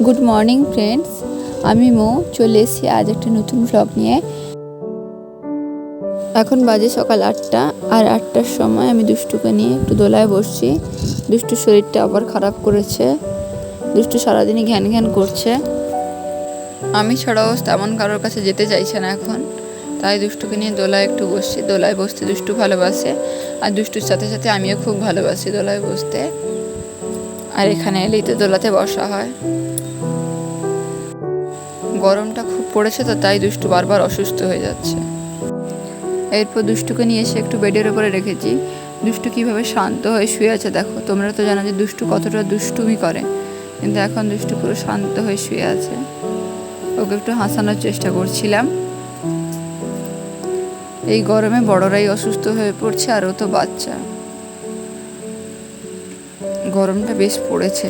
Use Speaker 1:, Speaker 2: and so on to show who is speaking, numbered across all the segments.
Speaker 1: Good morning friends, আমি মো চলে এসেছি আজ একটা নতুন ব্লগ নিয়ে। এখন বাজে সকাল 8টা, আর 8টার সময় আমি দুষ্টুকে নিয়ে একটু দোলায় বসছি। দুষ্টুর শরীরটা আবার খারাপ করেছে, দুষ্টু সারাদিনই ঘ্যান ঘ্যান করছে। আমি ছাড়াও তেমন কারোর কাছে যেতে চাইছে না এখন, তাই দুষ্টুকে নিয়ে দোলায় একটু বসছি। দোলায় বসতে দুষ্টু ভালোবাসে, আর দুষ্টুর সাথে সাথে আমিও খুব ভালোবাসি দোলায় বসতে। আর এখানে এলেই তো দোলাতে বসা হয়। গরমটা খুব পড়েছে তো, তাই দুষ্টু বারবার অসুস্থ হয়ে যাচ্ছে। এরপর দুষ্টুকে নিয়ে এসে একটু বেডের উপরে রেখেছি। দুষ্টু কীভাবে শান্ত হয়ে শুয়ে আছে দেখো। তোমরা তো জানো যে দুষ্টু কতটা দুষ্টুমি করে, কিন্তু এখন দুষ্টু পুরো শান্ত হয়ে শুয়ে আছে। ওকে একটু হাসানোর চেষ্টা করছিলাম। এই গরমে বড়রাই অসুস্থ হয়ে পড়ছে, আর ও তো বাচ্চা। গরমটা বেশ পড়েছে।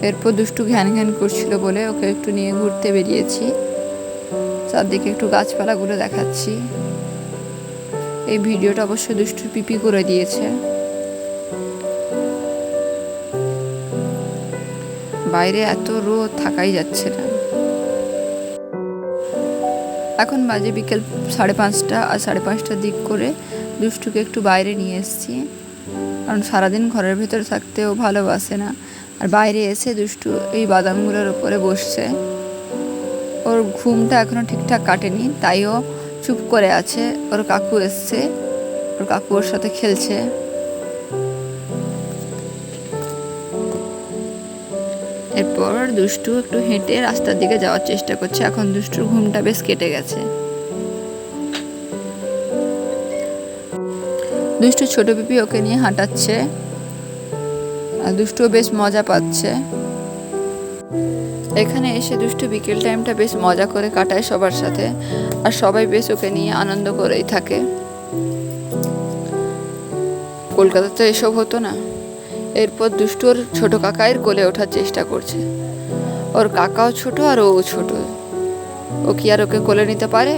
Speaker 1: এরপর দুষ্টু ঘ্যান ঘ্যান করছিল বলে ওকে একটু নিয়ে ঘুরতে বেরিয়েছি। চারদিকে একটু গাছপালাগুলো দেখাচ্ছি। এই ভিডিওটা অবশ্য দুষ্টুর পিপি করে দিয়েছে। বাইরে এত রোদ, থাকাই যাচ্ছে না। এখন বাজে বিকেল 5:30, আর 5:30টার দিক করে দুষ্টুকে একটু বাইরে নিয়ে এসেছি, কারণ সারাদিন ঘরের ভেতরে থাকতেও ভালোবাসে না। আর বাইরে এসে দুষ্টু এই বাদামগুলোর উপরে বসছে। ওর ঘুমটা এখনো ঠিকঠাক কাটেনি, তাই ও চুপ করে আছে। ওর কাকু এসছে, ওর কাকু ওর সাথে খেলছে। এরপর দুষ্টু একটু হেঁটে রাস্তার দিকে যাওয়ার চেষ্টা করছে। এখন দুষ্টুর ঘুমটা বেশ কেটে গেছে। দুষ্টু ছোট পিপি ওকে নিয়ে হাঁটাচ্ছে, আর দুষ্টুও বেশ মজা পাচ্ছে। এখানে এসে দুষ্টু বিকেল টাইমটা বেশ মজা করে কাটায় সবার সাথে, আর সবাই বেশ ওকে নিয়ে আনন্দ করেই থাকে। কলকাতাতে এসব হতো না। এরপর দুষ্টু ওর ছোট কাকায়ের কোলে ওঠার চেষ্টা করছে। ওর কাকাও ছোট আর ও ছোট, ও কি আর ওকে কোলে নিতে পারে?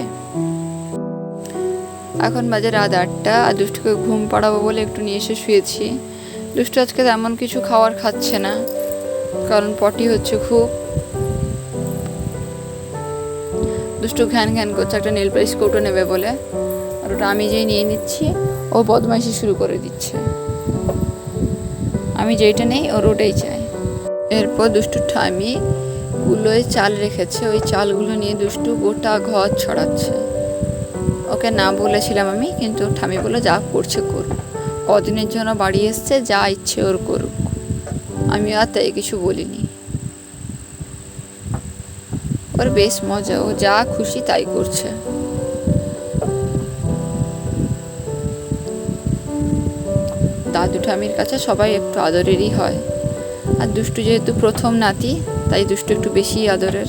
Speaker 1: এখন বাজে রাত 8টা, আর দুষ্টুকে ঘুম পাড়াবো বলে একটু নিয়ে এসে শুয়েছি। দুষ্টু আজকে তেমন কিছু খাবার খাচ্ছে না, কারণ পটি হচ্ছে খুব। দুষ্টু ঘ্যান ঘ্যান করছে একটা নেল পালিশ কৌটো নেবে বলে, আর ওটা আমি যেই নিয়ে নিচ্ছি ও বদমাইশি শুরু করে দিচ্ছে। আমি যেইটা নেই ওর ওটাই চাই। এরপর দুষ্টু ঠামি কুলোয় চাল রেখেছে, ওই চালগুলো নিয়ে দুষ্টু গোটা ঘর ছড়াচ্ছে। ওকে না বলেছিলাম আমি, কিন্তু ঠামি বলে যা করছে করুক, কদিনের জন্য বাড়ি এসছে, যা ইচ্ছে ওর করুক। আমি আর তাই কিছু বলিনি। ওর বেশ মজা, ও যা খুশি তাই করছে। দাদু ঠামির কাছে সবাই একটু আদরেরই হয়, আর দুষ্টু যেহেতু প্রথম নাতি, তাই দুষ্টু একটু বেশি আদরের।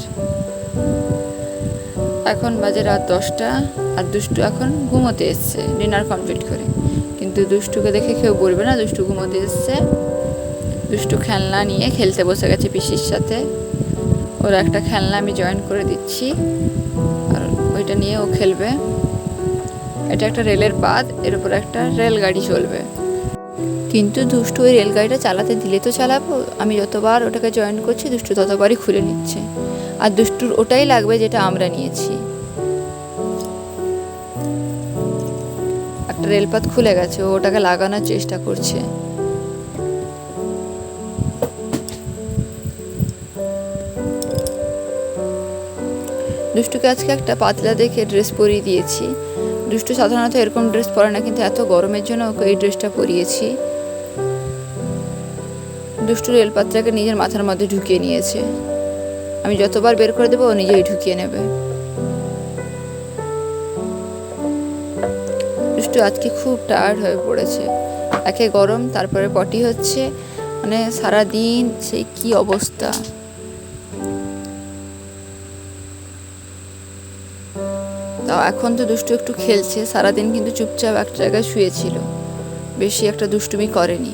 Speaker 1: এখন বাজে রাত 10টা, আর দুষ্টু এখন ঘুমোতে এসছে ডিনার কমপ্লিট করে। কিন্তু দুষ্টুকে দেখে কেউ বলবে না দুষ্টু ঘুমোতে এসছে। দুষ্টু খেলনা নিয়ে খেলতে বসে গেছে পিসির সাথে। ওর একটা খেলনা আমি জয়েন করে দিচ্ছি, আর ওইটা নিয়ে ও খেলবে। এটা একটা রেলের পাত, এর উপর একটা রেলগাড়ি চলবে। কিন্তু দুষ্টু ওই রেলগাড়িটা চালাতে দিলে তো চালাবো, আমি যতবার ওটাকে জয়েন করছি দুষ্টু ততবারই খুলে নিচ্ছে। আর দুষ্টুর ওটাই লাগবে যেটা আমরা নিয়েছি। একটা রেলপাত খুলে গেছে, ও ওটাকে লাগানোর চেষ্টা করছে। দুষ্টুকে আজকে একটা পাতলা দেখে ড্রেস পরিয়ে দিয়েছি। দুষ্টু সাধারণত এরকম ড্রেস পরে না, কিন্তু এত গরমের জন্য ওকে এই ড্রেসটা পরিয়েছি। দুষ্টু রেলপাতটাকে নিজের মাথার মধ্যে ঢুকিয়ে নিয়েছে। আমি যতবার বের করে দেবো ও নিজেই ঢুকিয়ে নেবে। দুষ্টু আজকে খুব টায়ার্ড হয়ে পড়েছে। একে গরম, তারপরে পটি হচ্ছে, মানে সারাদিন সেই কি অবস্থা। তাও এখন তো দুষ্টু একটু খেলছে, সারাদিন কিন্তু চুপচাপ এক জায়গায় শুয়েছিল, বেশি একটা দুষ্টুমি করেনি।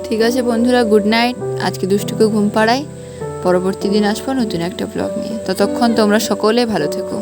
Speaker 1: ঠিক আছে বন্ধুরা, গুড নাইট। আজকে দুষ্টুকে ঘুম পাড়াই। পরবর্তী দিন আসবো নতুন একটা ব্লগ নিয়ে। ততক্ষণ তোমরা সকলে ভালো থেকো।